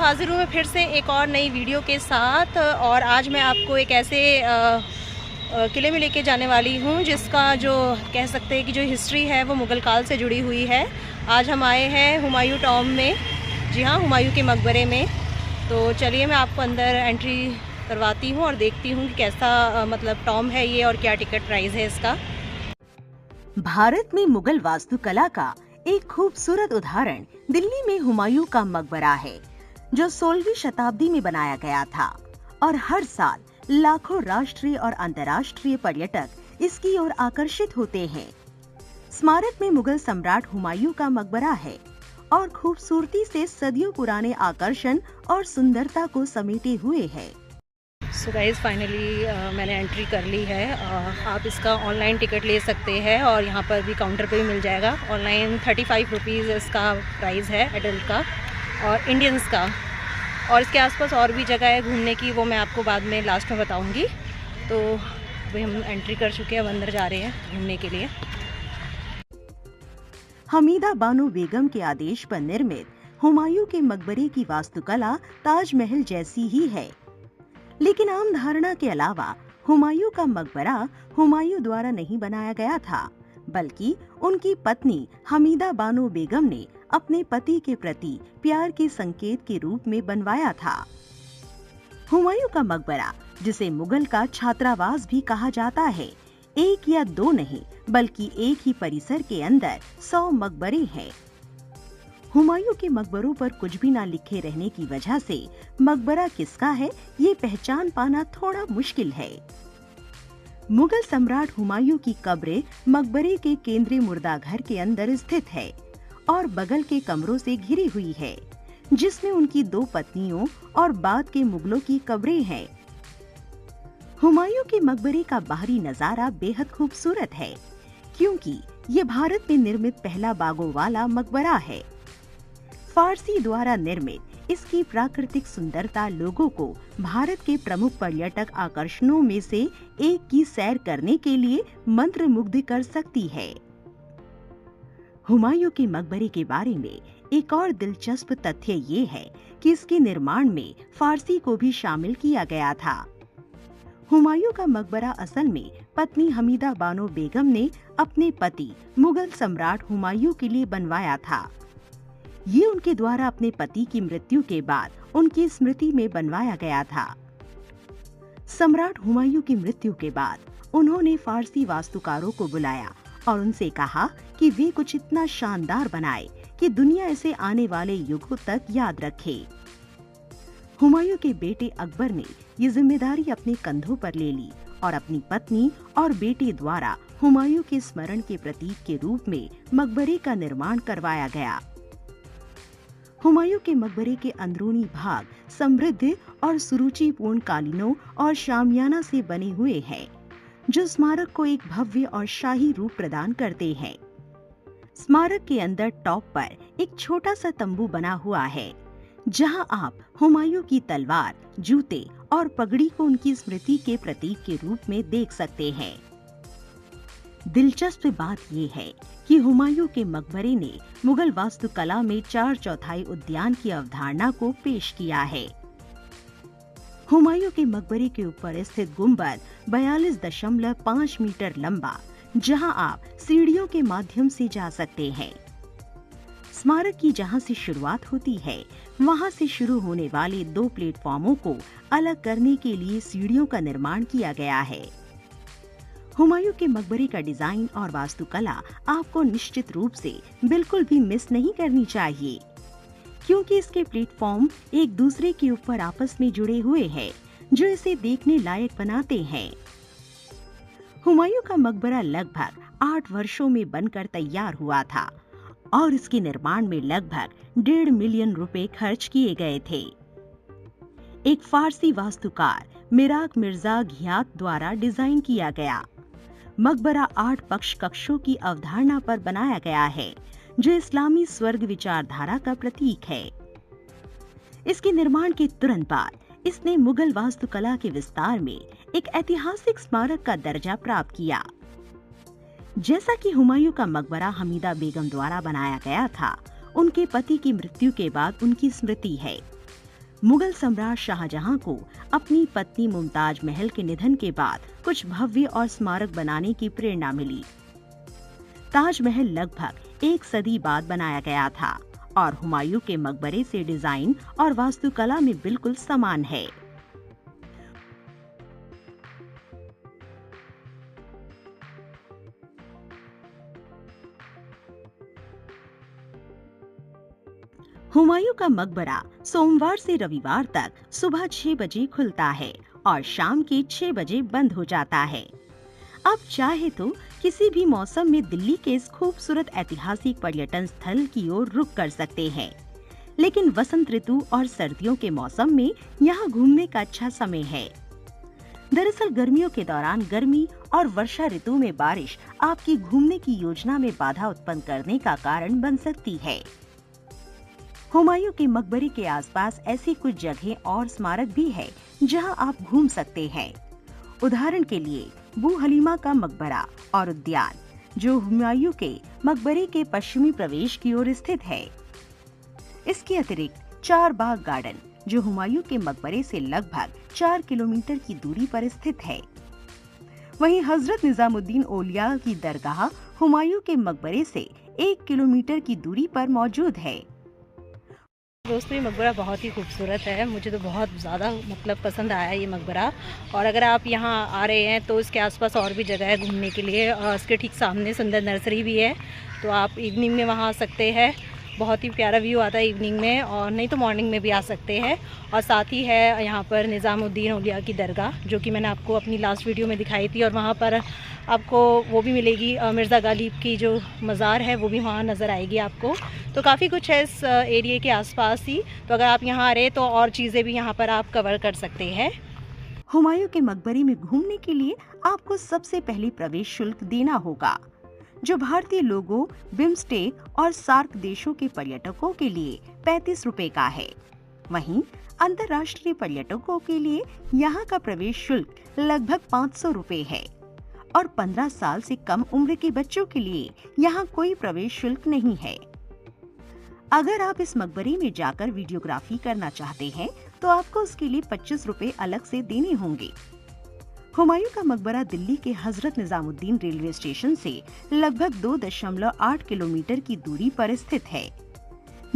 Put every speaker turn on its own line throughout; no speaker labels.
हाजिर हूँ मैं फिर से एक और नई वीडियो के साथ। और आज मैं आपको एक ऐसे किले में लेके जाने वाली हूँ जिसका जो कह सकते हैं कि जो हिस्ट्री है वो मुग़ल काल से जुड़ी हुई है। आज हम आए हैं हुमायूं टॉम में, जी हाँ, हुमायूं के मकबरे में। तो चलिए मैं आपको अंदर एंट्री करवाती हूँ और देखती हूँ कि कैसा मतलब टॉम है ये और क्या टिकट प्राइस है इसका।
भारत में मुगल वास्तुकला का एक खूबसूरत उदाहरण दिल्ली में हुमायूं का मकबरा है, जो 16वीं शताब्दी में बनाया गया था और हर साल लाखों राष्ट्रीय और अंतर्राष्ट्रीय पर्यटक इसकी ओर आकर्षित होते हैं। स्मारक में मुगल सम्राट हुमायूं का मकबरा है और खूबसूरती से सदियों पुराने आकर्षण और सुंदरता को समेटे हुए है।
सो गाइज़ फाइनली मैंने एंट्री कर ली है। आप इसका ऑनलाइन टिकट ले सकते हैं और यहाँ पर भी काउंटर पे भी मिल जाएगा। ऑनलाइन 35 रुपीज़ इसका प्राइस है एडल्ट का और इंडियंस का। और इसके आसपास और भी जगह है घूमने की, वो मैं आपको बाद में लास्ट में बताऊँगी। तो अभी हम एंट्री कर चुके हैं, अब अंदर जा रहे हैं घूमने के लिए।
हमीदा बानो बेगम के आदेश पर निर्मित हुमायूं के मकबरे की वास्तुकला ताजमहल जैसी ही है, लेकिन आम धारणा के अलावा हुमायूं का मकबरा हुमायूं द्वारा नहीं बनाया गया था, बल्कि उनकी पत्नी हमीदा बानो बेगम ने अपने पति के प्रति प्यार के संकेत के रूप में बनवाया था। हुमायूं का मकबरा, जिसे मुगल का छात्रावास भी कहा जाता है, एक या दो नहीं बल्कि एक ही परिसर के अंदर 100 मकबरे हैं। हुमायूं के मकबरों पर कुछ भी ना लिखे रहने की वजह से मकबरा किसका है ये पहचान पाना थोड़ा मुश्किल है। मुगल सम्राट हुमायूं की कब्र मकबरे के केंद्रीय मुर्दाघर के अंदर स्थित है और बगल के कमरों से घिरी हुई है, जिसमें उनकी 2 पत्नियों और बाद के मुगलों की कब्रें हैं। हुमायूं के मकबरे का बाहरी नजारा बेहद खूबसूरत है, क्योंकि ये भारत में निर्मित पहला बागों वाला मकबरा है। फारसी द्वारा निर्मित इसकी प्राकृतिक सुंदरता लोगों को भारत के प्रमुख पर्यटक आकर्षणों में से एक की सैर करने के लिए मंत्रमुग्ध कर सकती है। हुमायूं के मकबरे के बारे में एक और दिलचस्प तथ्य ये है कि इसके निर्माण में फारसी को भी शामिल किया गया था। हुमायूं का मकबरा असल में पत्नी हमीदा बानो बेगम ने अपने पति मुगल सम्राट हुमायूं के लिए बनवाया था। ये उनके द्वारा अपने पति की मृत्यु के बाद उनकी स्मृति में बनवाया गया था। सम्राट हुमायूं की मृत्यु के बाद उन्होंने फारसी वास्तुकारों को बुलाया और उनसे कहा कि वे कुछ इतना शानदार बनाए कि दुनिया इसे आने वाले युगों तक याद रखे। हुमायूं के बेटे अकबर ने ये जिम्मेदारी अपने कंधों पर ले ली और अपनी पत्नी और बेटे द्वारा हुमायूं के स्मरण के प्रतीक के रूप में मकबरे का निर्माण करवाया गया। हुमायूं के मकबरे के अंदरूनी भाग समृद्ध और सुरुचिपूर्ण कालीनों और शामियाना से बने हुए हैं, जो स्मारक को एक भव्य और शाही रूप प्रदान करते हैं। स्मारक के अंदर टॉप पर एक छोटा सा तंबू बना हुआ है, जहां आप हुमायूं की तलवार, जूते और पगड़ी को उनकी स्मृति के प्रतीक के रूप में देख सकते हैं। दिलचस्प बात यह है कि हुमायूं के मकबरे ने मुगल वास्तुकला में 4/4 उद्यान की अवधारणा को पेश किया है। हुमायूं के मकबरे के ऊपर स्थित गुंबद 42.5 मीटर लंबा, जहां आप सीढ़ियों के माध्यम से जा सकते हैं। स्मारक की जहां से शुरुआत होती है, वहां से शुरू होने वाले 2 प्लेटफॉर्मों को अलग करने के लिए सीढ़ियों का निर्माण किया गया है। हुमायूं के मकबरे का डिजाइन और वास्तुकला आपको निश्चित रूप से बिल्कुल भी मिस नहीं करनी चाहिए, क्योंकि इसके प्लेटफॉर्म एक दूसरे के ऊपर आपस में जुड़े हुए हैं, जो इसे देखने लायक बनाते हैं। हुमायूं का मकबरा लगभग 8 वर्षों में बनकर तैयार हुआ था और इसके निर्माण में लगभग 1.5 मिलियन रुपए खर्च किए गए थे। एक फारसी वास्तुकार मिराग मिर्जा घियात द्वारा डिजाइन किया गया। मकबरा 8 पक्ष कक्षों की अवधारणा पर बनाया गया है, जो इस्लामी स्वर्ग विचारधारा का प्रतीक है। इसके निर्माण के तुरंत बाद इसने मुगल वास्तुकला के विस्तार में एक ऐतिहासिक स्मारक का दर्जा प्राप्त किया। जैसा कि हुमायूं का मकबरा हमीदा बेगम द्वारा बनाया गया था, उनके पति की मृत्यु के बाद उनकी स्मृति है। मुगल सम्राट शाहजहां को अपनी पत्नी मुमताज महल के निधन के बाद कुछ भव्य और स्मारक बनाने की प्रेरणा मिली। ताजमहल लगभग 1 सदी बाद बनाया गया था और हुमायूं के मकबरे से डिजाइन और वास्तुकला में बिल्कुल समान है। हुमायूं का मकबरा सोमवार से रविवार तक सुबह 6 बजे खुलता है और शाम के 6 बजे बंद हो जाता है। आप चाहे तो किसी भी मौसम में दिल्ली के इस खूबसूरत ऐतिहासिक पर्यटन स्थल की ओर रुख कर सकते हैं, लेकिन वसंत ऋतु और सर्दियों के मौसम में यहाँ घूमने का अच्छा समय है। दरअसल गर्मियों के दौरान गर्मी और वर्षा ऋतु में बारिश आपकी घूमने की योजना में बाधा उत्पन्न करने का कारण बन सकती है। हुमायूं के मकबरे के आसपास ऐसी कुछ जगहें और स्मारक भी है जहां आप घूम सकते हैं। उदाहरण के लिए बू हलीमा का मकबरा और उद्यान, जो हुमायूं के मकबरे के पश्चिमी प्रवेश की ओर स्थित है। इसके अतिरिक्त 4 बाग गार्डन, जो हुमायूं के मकबरे से लगभग 4 किलोमीटर की दूरी पर स्थित है। वहीं हजरत निजामुद्दीन औलिया की दरगाह हुमायूं के मकबरे से 1 किलोमीटर की दूरी पर मौजूद है।
दोस्तों, ये मकबरा बहुत ही खूबसूरत है। मुझे तो बहुत ज़्यादा पसंद आया ये मकबरा। और अगर आप यहाँ आ रहे हैं तो इसके आसपास और भी जगह है घूमने के लिए। इसके ठीक सामने सुंदर नर्सरी भी है, तो आप इवनिंग में वहाँ आ सकते हैं। बहुत ही प्यारा व्यू आता है इवनिंग में, और नहीं तो मॉर्निंग में भी आ सकते हैं। और साथ ही है यहाँ पर निज़ामुद्दीन औलिया की दरगाह, जो कि मैंने आपको अपनी लास्ट वीडियो में दिखाई थी। और वहाँ पर आपको वो भी मिलेगी, मिर्ज़ा गालिब की जो मज़ार है वो भी वहाँ नज़र आएगी आपको। तो काफ़ी कुछ है इस एरिया के आसपास ही। तो अगर आप यहाँ आ रहे तो और चीज़ें भी यहाँ पर आप कवर कर सकते हैं।
हुमायूं के मकबरे में घूमने के लिए आपको सबसे पहले प्रवेश शुल्क देना होगा, जो भारतीय लोगों, बिम्स्टेक और सार्क देशों के पर्यटकों के लिए 35 रुपए का है। वहीं अंतर्राष्ट्रीय पर्यटकों के लिए यहाँ का प्रवेश शुल्क लगभग 500 रुपए है और 15 साल से कम उम्र के बच्चों के लिए यहाँ कोई प्रवेश शुल्क नहीं है। अगर आप इस मकबरे में जाकर वीडियोग्राफी करना चाहते हैं तो आपको उसके लिए 25 रुपए अलग से देने होंगे। हुमायूं का मकबरा दिल्ली के हजरत निजामुद्दीन रेलवे स्टेशन से लगभग 2.8 किलोमीटर की दूरी पर स्थित है,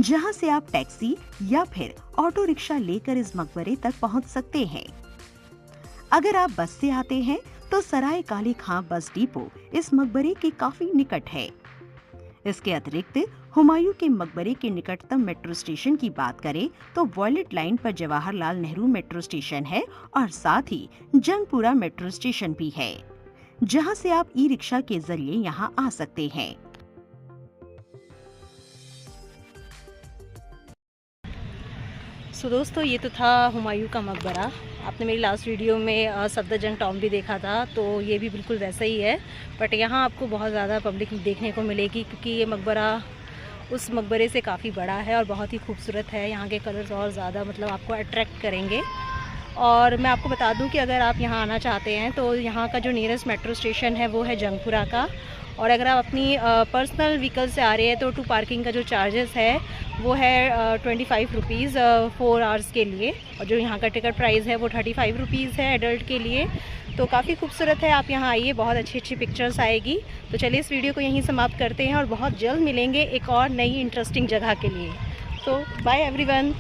जहां से आप टैक्सी या फिर ऑटो रिक्शा लेकर इस मकबरे तक पहुंच सकते हैं। अगर आप बस से आते हैं तो सराय काले खां बस डिपो इस मकबरे के काफी निकट है। इसके अतिरिक्त हुमायूं के मकबरे के निकटतम मेट्रो स्टेशन की बात करें तो वॉयलेट लाइन पर जवाहरलाल नेहरू मेट्रो स्टेशन है और साथ ही जंगपुरा मेट्रो स्टेशन भी है, जहां से आप ई रिक्शा के जरिए यहां आ सकते हैं।
सो दोस्तों, ये तो था हुमायूं का मकबरा। आपने मेरी लास्ट वीडियो में सफदरजंग टॉम भी देखा था, तो ये भी बिल्कुल वैसा ही है। बट यहाँ आपको बहुत ज़्यादा पब्लिक देखने को मिलेगी, क्योंकि ये मकबरा उस मकबरे से काफ़ी बड़ा है और बहुत ही खूबसूरत है। यहाँ के कलर्स और ज़्यादा आपको अट्रैक्ट करेंगे। और मैं आपको बता दूं कि अगर आप यहाँ आना चाहते हैं तो यहाँ का जो नियरेस्ट मेट्रो स्टेशन है वो है जंगपुरा का। और अगर आप अपनी पर्सनल व्हीकल से आ रहे हैं तो टू पार्किंग का जो चार्जेस है वो है 25 रुपीज़ 4 आवर्स के लिए। और जो यहाँ का टिकट प्राइस है वो 35 रुपीज़ है एडल्ट के लिए। तो काफ़ी खूबसूरत है, आप यहाँ आइए, बहुत अच्छी अच्छी पिक्चर्स आएगी। तो चलिए इस वीडियो को यहीं समाप्त करते हैं और बहुत जल्द मिलेंगे एक और नई इंटरेस्टिंग जगह के लिए। तो बाय एवरीवन।